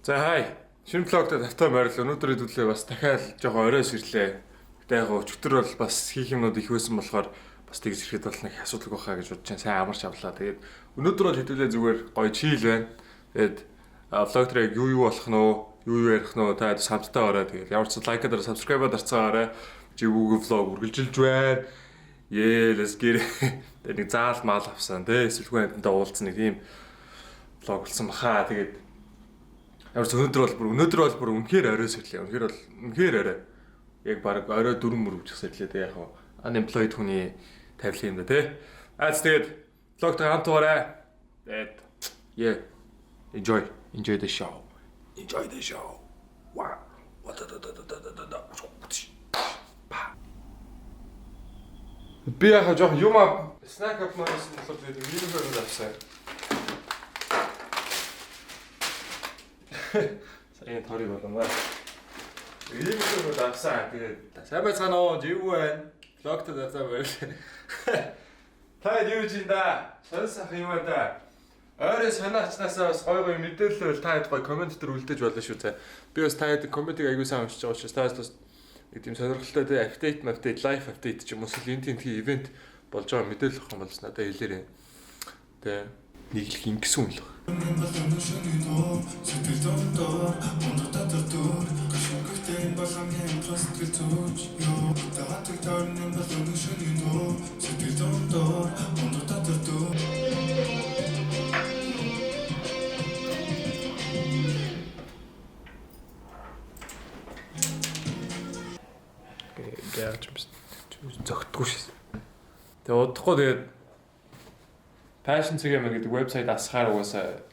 За хай. Шинэ блогт тавтай морил өнөөдөр хэдүүлээ бас дахиад жоохон оройс ирлээ. Гэтэ яг өчтөр бол бас хийх юмнууд их байсан болохоор бас тэгж ирэхэд бол нэг асуудал байхаа гэж бодож сайн амарч авлаа. Тэгээд өнөөдөр бол хэдүүлээ зүгээр гоё чийл байна. Тэгээд блог дээр юу болох нь юу ярих нь та самттай орой. Тэгээд ямар ч лайк дээр subscribe дарцгаарай. Живүүг влог үргэлжилж байна. Let's get it. Тэгээд нэг заал маал авсан тий. Эсвэл хүнтэй уулзсан нэг тийм влог болсон баха. Тэгээд өнөөдөр бол бүр үнэхээр оройс ирлээ. Үнэхээр орой. Яг баг орой 4 мөр үжихсэй лээ тэ яг unemployed хүний тавилын юм да тэ. Тэгээд влогтой хамт угаарай. Тэгээд enjoy the show. Wow. Би яг жоох юм snack up маясан болохоор тэгээд видео авсан. Сайн тори боломаа. Ийм л авсан. Тэгээд сайн байцгаана уу? Жив байна. Влогт давтаа байл. Та юу чинь да? Сонсох юм да. Орой санаачнасаа бас гой мэдээлэл бол та хэд гой комент дээр үлдээж болно шүү зэ. Би бас та хэд комментиг аягүй сайн уншиж байгаа учраас та бас нэг тийм сонирхолтой тэ апдейт, live update ч юм уу эсвэл энэ тийм ивент болж байгаа мэдээлэл авах юм бол надад хэлээрэй. Тэ нэг л ингэсэн юм л. Зөгтгөө шээ. Тэгээ удахгүй тэгээд Fashion CM гэдэг вебсайт асахаар угаасаа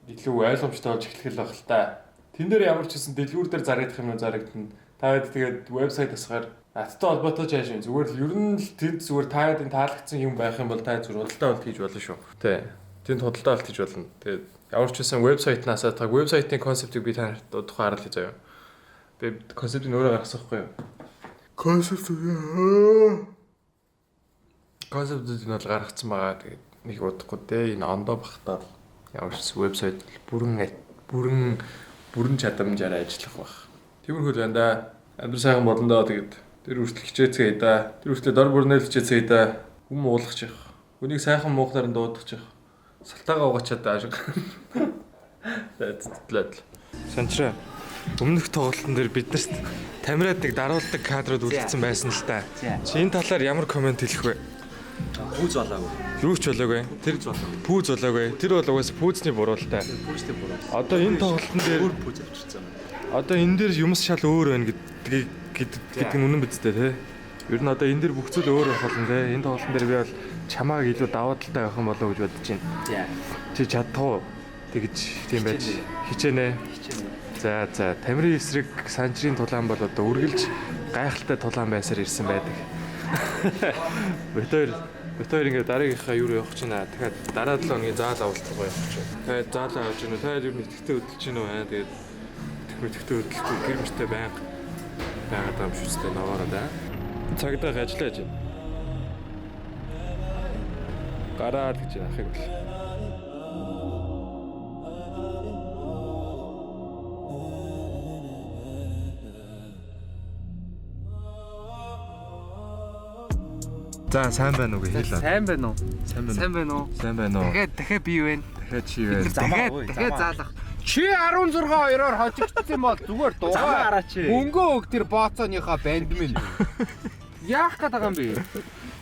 илүү ойлгомжтой болж эхлэх л баг л та. Тэн дээр ямар ч гэсэн дэлгүүр дээр зарагдах юм зарагдана. Таад тэгээд вебсайт асахаар аттай холбоотой ч аашин зүгээр л ер нь л тэнд зүгээр таадын таалагдсан юм байх юм бол та зүгээр худалдаа авалт хийж болно шүү. Тэ. Тэнд худалдаа авалт хийж болно. Тэгээд ямар ч гэсэн вебсайтнаас та вебсайтын концептыг би танарт тухайн харуулъя заяа. Би концептыг өөрөө гаргасахгүй юу? Концептыг нь бол гаргацсан байгаа. Тэгээд нэг удахгүй дээ энэ ондоо бахтаад ямар ч вебсайт бүрэн чадамжаар ажиллах байх. Тиймэрхүү л байна да. Амьдрал сайхан болно доо тэгээд тэр хүртэл хичээцгээе да. Тэр хүртэл дор бүрнэл хичээцгээе да. Хүм уулгачих. Хүнийг сайхан муухлаар нь дуудгачих. Салтаагаа угаачаад аашиг. Тэтлээд. Санчраа. Өмнөх тоглолтын дээр биднэрт тамираад нэг даруулдаг кадрууд үлдсэн байсан л та. Чи энэ талаар ямар комент хэлэх вэ? Пүүз болоогүй. Юу ч болоогүй. Тэр пүүз болоогүй. Тэр бол угаасаа пүүзний буруу л та. Пүүзний буруу. Одоо энэ тоглолтын дээр өөр пүүз авчирсан. Одоо энэ дээр юмс шал өөр байна гэдэг нь үнэн биз дээ, тэ. Ер нь одоо энэ дээр бүх зүйл өөр байх болно, тэ. Энэ тоглолтын дээр би бол чамааг илүү даваа талтай байх юм болоо гэж бодож байна. Чи чадтгүй тэгж тийм байж хичээнэ. За тамирын эсрэг санчрын тулаан бол одоо үргэлж гайхалтай тулаан байсаар ирсэн байдаг. Бит хоёр ингээд дараагийнхаа юу явах чинь аа. Тэгэхээр дараа 7 өдрийн заал авалт руу явах чинь. Тэгээд заалаа авч гэнэ. Тэгээд юу нэгтэй хөдөлж гинэ үү. Тэгээд тэгмэтгэвтэй хөдөлгөхгүй гэр мөртэй байгаад байгаа юм шүү дээ. Наваараа да. Цагдаа ажиллаж байна. Гараад гэж яахыг бол. За сайн байна уу гэж хэлээ. Сайн байна уу? Сайн байна уу? Дахиад би юу вэ? Дахиад чи вэ? Дахиад заалах. Чи 16-2-оор хожигдсон бол зүгээр дуугаа. Мөнгөө өг тэр бооцооныхоо банд минь. Яах гээд байгаа юм бэ?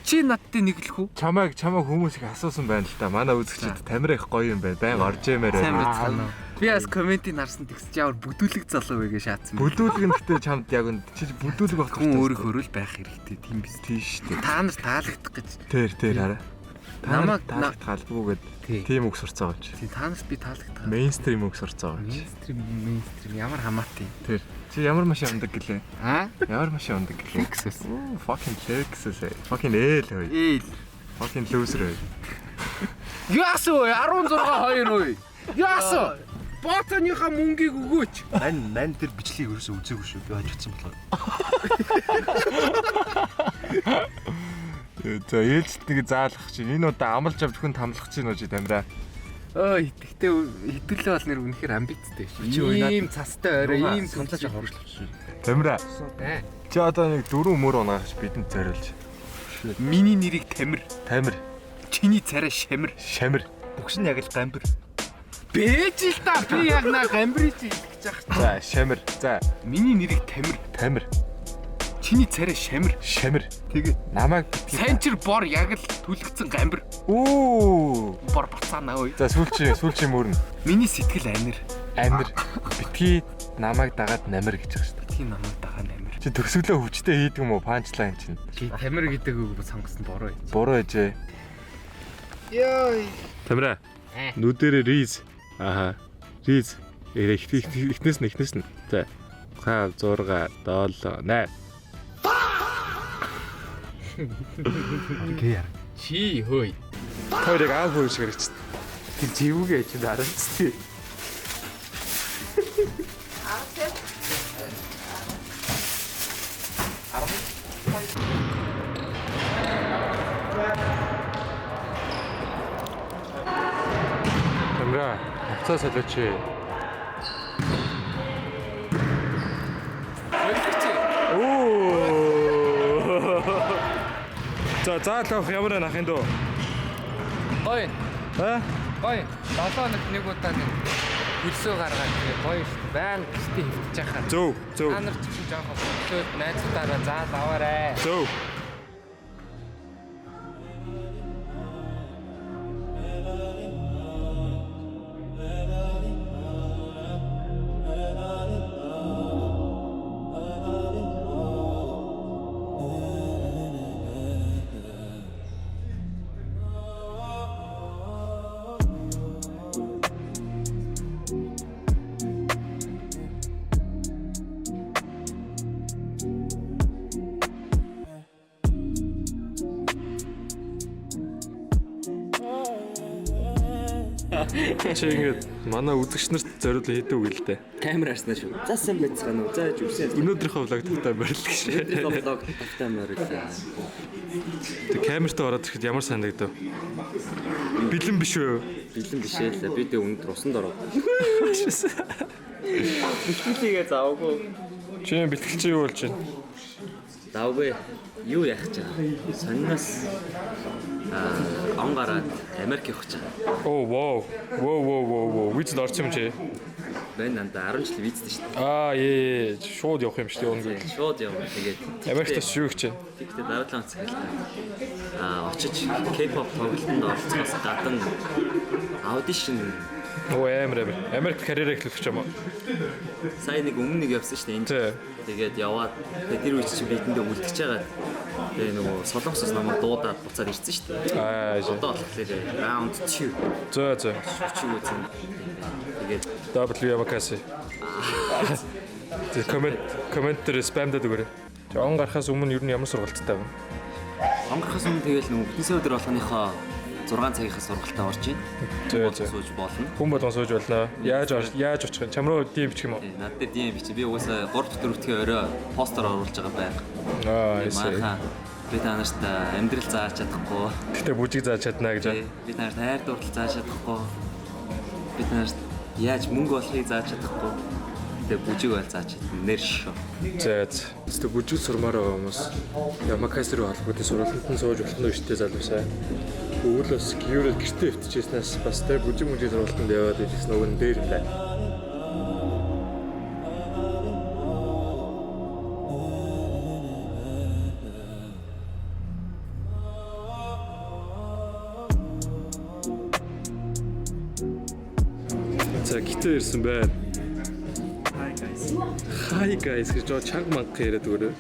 Чи надтай нэглэх үү? Чамайг хүмүүс их асуусан байна л да. Манай үзэгчид тамир их гоё юм байна. Байн орж ямаар байна. Би бас комментиг харсан тэгсэж ямар бүдүүлэг залуу вэ гэж шаацсан. Бүдүүлэг нь гэхдээ чамд яг чи бүдүүлэг байх хүн өөрөө хөрөл байх хэрэгтэй тийм биз тийш үү. Та нар таалагдах гэж. Тэр хараа. Намайг таалагдахгүйгээд тийм үг сурцгаа гэж. Тийм та нарт би таалагдах. Мейнстрим үг сурцгаа гэж. Мейнстрим ямар хамаатай. Тэр чи ямар машин ундаг гэлээ? Ямар машин ундаг гэлээ? Lexus. Fucking Lexus. Fucking L. Fucking loser. Яасуу 16-2 уу? Яасуу бооцооныхаа мөнгийг өгөөч. Мань тэр бичлэгийг ерөөсөө үзээгүй шүү. Би хожигдсан болоо. За ээлжид нэг заалах чинь энэ удаа амлж авч хүн тамлах чинь уу чи тамираа. Ой, тэгтээ хэдүүлээ бол нэр үнэхээр амбицтай шүү. Ийм цастай орой, ийм саналж авах хөрчлөв. Тамира. Тэ. Чи одоо нэг 4 мөр унаагч бидэнд зориулж. Миний нэрийг Тамир. Тамир. Чиний царай Шамир. Шамир. Бүгш нь яг л гамбир. Бэж л та би яг наа гамбрич гэж яах. За, Шамир. За, Миний нэрийг Тамир. Тамир. Чиний царай Шамир. Шамир. Тэгээ намайг битгий. Санчир бор яг л түлэгцэн гамбир. Оо. Бор бацаана ой. За, сүүлчийн мөр нь Миний сэтгэл амир. Амир. Битгий намайг дагаад намир гэж байгаа шүү дээ. Тийм намайг дагаа амир. Чи төгсгөлөө хүчтэй хийдэг юм уу? Панчлайн чинь. Чи Тамир гэдэг үг сонгосон бороо. Буруу ээжээ. Йой. Тамира. Нүдэрэ риз. Аха. Риз. Эхнээс нь. За. 5 6 7 8. Гээ яа. Чи хөөй. Хоёрыг аав хөөж гэрч. Тэр живүүгээ чи дараач. Тамира, хацаа солиоч. За заалах ямар нахын дөө? Ой. Аа? Ой. 7 хоног нэг удаа нэг хөлсөө гаргаад тэгээ гоё шүү. Баян гистэй хөвтөж яхаа. Зөв. Та нар ч гэсэн жоохон хөлсөөд найзуудаараа заал аваарэ. Зөв. Чи ингэж манай үзэгч нарт зориулсан хийдэг үг л дээ. Камер арснаа шүү. За сайн байцгаана уу? За зүгсээ. Өнөөдрийнхөө влог тавтай барил гэж. Өнөөдрийнхөө влог тавтай морил. Тэг камертаа ороод ирэхэд ямар санагдав? Бэлэн биш үү? Бэлэн биш ээ л. Би тэг өнөдөр усанд ороо. Бэлтгэлийгээ заавгүй. Чи бэлтгэл чи юу болж байна? Давгүй. Юу яах гэж байгаа? Сонноос он гараад Америк явах гэж байгаа. Оо вау. Воо. Визд орсон юм чи? Бэн дандаа 10 жил визтэй шүү дээ. Аа ээ. Шууд явах юм шүү дээ өнгө. Шууд явна. Тэгээд Америктас шүү гэж байна. тэгтээ дараагийн цаг хэлээ. Очиж K-pop тоглолтод оролцохоос гадна аудишн Оо амар. Америк карьераа эхлэх гэж юм уу? сая нэг өмнө нэг явсан шүү дээ. Тий. Тэгээд яваад тэр үеч чи бидэндээ үлдчихэж байгаа. Тэгээ нөгөө солонгосоос намайг дуудаад буцаад ирсэн шүү дээ. Аа. Одоо болохоор раунд 2 За. чи үзэн. Тэгээд W Yamakasi. Тэг коммент дээр спамдаад өгөөрэй. Тэг он гарахаас өмнө ер нь ямар сургалттай байна? онгорхоос өмнө тэгэл нөгөө бүтэн сая өдөр болохныхоо 6 цагийнхаа сургалтаа орж ийн. Зөө. Сууж болно. Хүн болгон сууж болно. Яаж очих юм? Чам руу DM бичих юм уу? Над дээр DM бичи. Би угаасаа 3-4-т орой постэр оруулж байгаа байг. Аа, эсэ. Би танарт амьдрал зааж чадахгүй. Гэтэ бүжиг зааж чадна гэж байна. Би танарт хайр дурлал зааж чадахгүй. Би танарт яаж мөнгө олохыг зааж чадахгүй. Тэгээ бүжиг байл зааж чадна. Нэр шүү. За. Тэ бүжиг сурмаар байгаа хүмүүс Yamakasi руу холбоотой сургалтанд нь сууж болох нь өштэй залуусаа. Өвлөөс гэрэл гэртээ өвтчихснээс бас тэ бүжиг сургалтанд яваад ирсэн өгөн дээр юм лээ. За гитээ ирсэн байна. Hi guys гэж чанга манга яриад өгөрөө.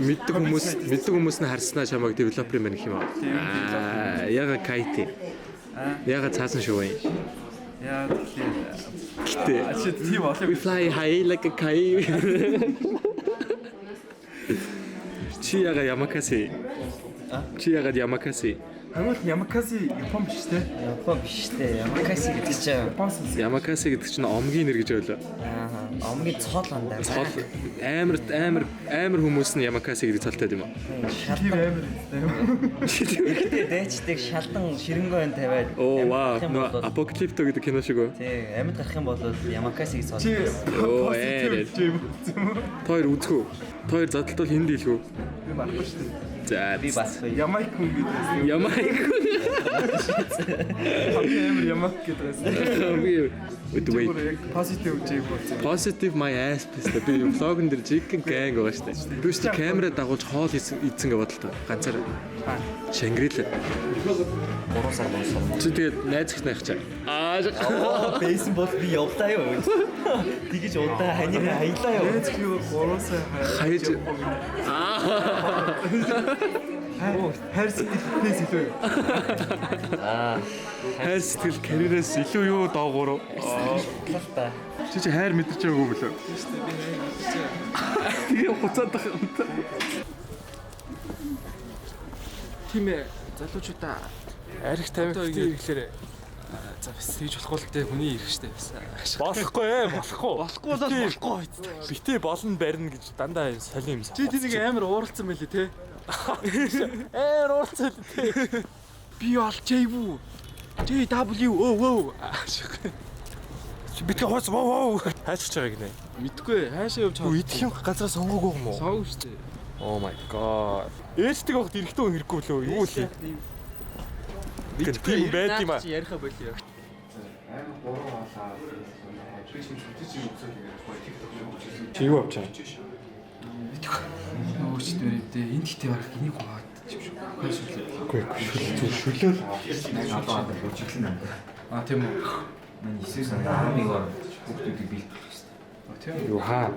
Мэддэг хүмүүс нь харснаа чамайг девелопер юм гэх юм аа. Яга кайти. Яга цаасан шүү юм. Яа тэгэхээр Гэтээ чи тийм олон we fly high like a kite. Чи яга Yamakasi. Чи яга Yamakasi. Хамт Ямакаси Япон биш те. Япон биш те. Ямакаси гэдэг чинь Японс. Yamakasi гэдэг чинь омгийн нэр гэж ойлоо. аа Омгийн цол андаа. амар хүмүүс нь Ямакаси гэдэг цолтой юм аа. Шалдан ихтэй дайчдаг шалдан ширэнгойн тавиад. Оо вау. Апокалипто гэдэг кино шиг үү? Тий, амьд гарах юм бол Ямакасиг цол. Оо Тойр үзэх үү? Тойр задлтал хинд дийлгүү? Би марахгүй шүү дээ. За Би бас Ямайк хүн гэдэг. Ямайк. Хамгийн Ямайк гэдэг. Үгүй Positive жиг болсон. Positive my ass писта би влогон дээр chicken gang байгаа штэ. Би ч камера дагуулж хоол эзэн гэ бодолтой. Ганцаар. Шангрил. 3 сар болсон. Чи тэгээд найз их наах чаа. Бейсэн бол би явлаа юу. Тэгэж удаа ханийг хаялаа юу. Ээж би 3 сая Хайж хайр сэтгэлээс илүү. хайр сэтгэл карьераас илүү юу доогуур. Талта. Чи хайр мэдэрч байгаагүй мөлөө. Тэгээ хуцаад байгаа юм та. Тийм ээ. Залуучуудаа Арих тавих ирэхлээр за бас тэгж болохгүй л дээ хүний ирэх штэ бас. болохгүй болохгүй. Болохгүй бол болохгүй. Битээ болно барина гэж дандаа солин юм. Чи тэнийг амар ууралцсан байлээ те. Уурлцал тий. Би бол JW. JW. Чи битээ хоос воо хайчих чагаа гинэ. Мэдгүй хаашаа явж Юу идэх юм газараа сонгоогүй юм уу? соогүй штэ. Oh my god. Ээжтэй байхад эрэхтэн хүн хэрэггүй лөө. Юу л юм. Тийм байд юм аа. Чи яриха болио. Чи юу авч байгаа? Өөч дээрээ энд хитээ барах энийг хаваад чивш. Үгүй шүлөөл. А тийм үү. Мань 9 сар амиг ор хүүхдүүдийг бэлтгэх хэрэгтэй. Юу хаа?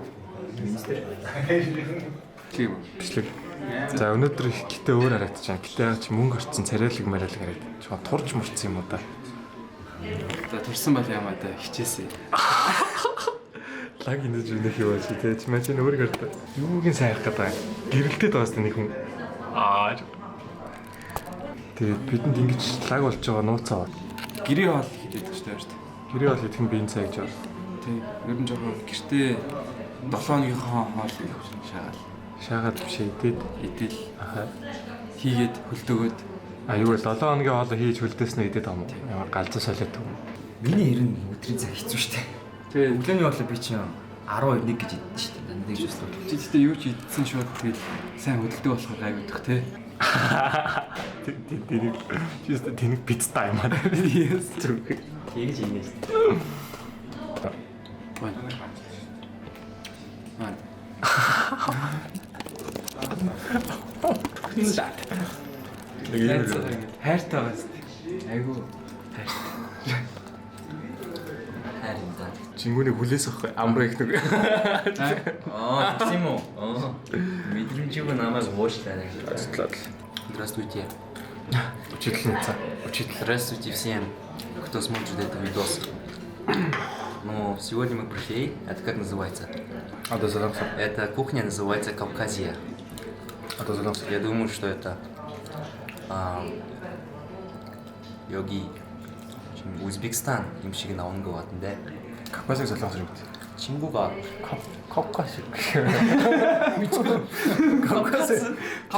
Тийм. Бичлэг. За өнөөдөр их гитээ өөр харагдаж байна. Гитээ чи мөнгө орцсон царайлаг марайлаг харагдаж. Чоо турж мурцсан юм уу да? За турсан бол ямаа да хичээсэй. Лаг инээж өнөх юу чи тэ чи мань өөр гэрдэ. Юугийн сайх гэдэг. Гэрэлтэд байгаас нэг хүн. Тэгээд бидэнд ингэж лаг болж байгаа нууцаа. Гэрээ хоол хийдэг штэ шүү дээ. Гэрээ бол идэхэн биеийн цай гэж байна. Тийм. Ер нь жоохон гэртээ 7 хоногийнхоо хоол шаагаал. Шаагаад биш идэд Идэл аха хийгээд хөлтөөгөөд юу вэ 7 хоногийн хоол хийж хөлдөөснөө идэд юм. Ямар галзуу солиод юм. Миний ер нь өдрийн цаг хэцүү штэ. тэгээ Өглөөний хоолой би чинь 12 гэж идэж штэ. Дандаа гэж бас. чи гэхдээ юу ч идсэн шууд тэгээд сайн хөдөлдөг болохоор гайвдах те. Тэнийг чист тэнийг пиццаа юм аа. Yes. Тэгж инээс. Бай. Аа. Хайртай байгаас. Айгу. Хайртай. Жингүүний хүлээс авах амраа их нэг. Тийм үү? Мэдрэмжийг намайг уушлаа. Здравствуйте. Учительница. Здравствуйте всем, кто смотрит это видос. Ну, сегодня мы пришли. Это как называется? Это кухня называется Кавказия. Я думаю, что это 여기 지금 우즈베키스탄 음식이 나오는 것 같은데 Кавказыг солонгос юм. 친구가 Кавказ.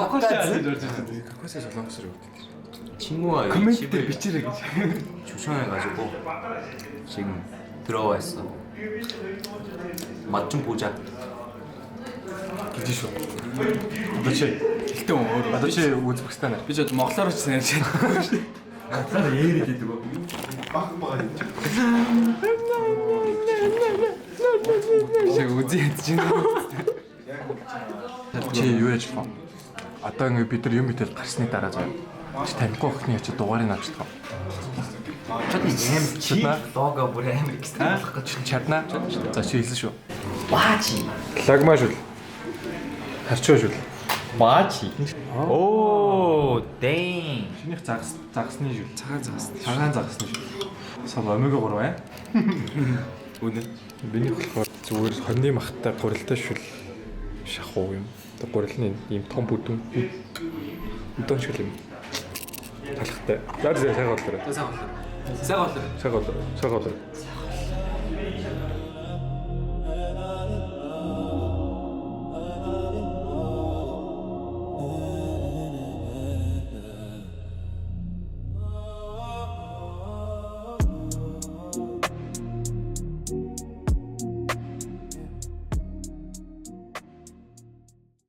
Кавказыг солонгос юм. 친구가 여기 코멘트 집을 비치래 гэж. 추천해가지고 지금 들어와 있어. 맛 좀 보자. Гэж шүү. Бачи. Гэтэ өөр. Бачи Узбекистан. Би ч монголоор ч ярьж байна. Атаа ээрэд гэдэг үү? Шиг үзий ядж байна. Чи юу яж фа? Одоо ингэ бид нар юм итэл гарсны дараа заа. Чи танихгүй охины чи дугаарыг авчихдаг. Чи лого бүр амар экстрим болох гэж. Чадна. За чи хэлсэн шүү. Баачи. Лагмаш үл. Харчуу шүү. Баачи. Оо, дэйн. Шинийх загсны шүү. Цагаан загас. Цагаан загсны шүү. Сав омега 3 бай. Үнэ. Миний болохоор зүгээр хоньны махтай гурилтай шүл шахуу юм. Одоо гурилны ийм том бүдүүн. Бүдүүн шүл юм. Талхтай. Заа заа сайгаалаа. Сайн болоо. Сайгаалаа.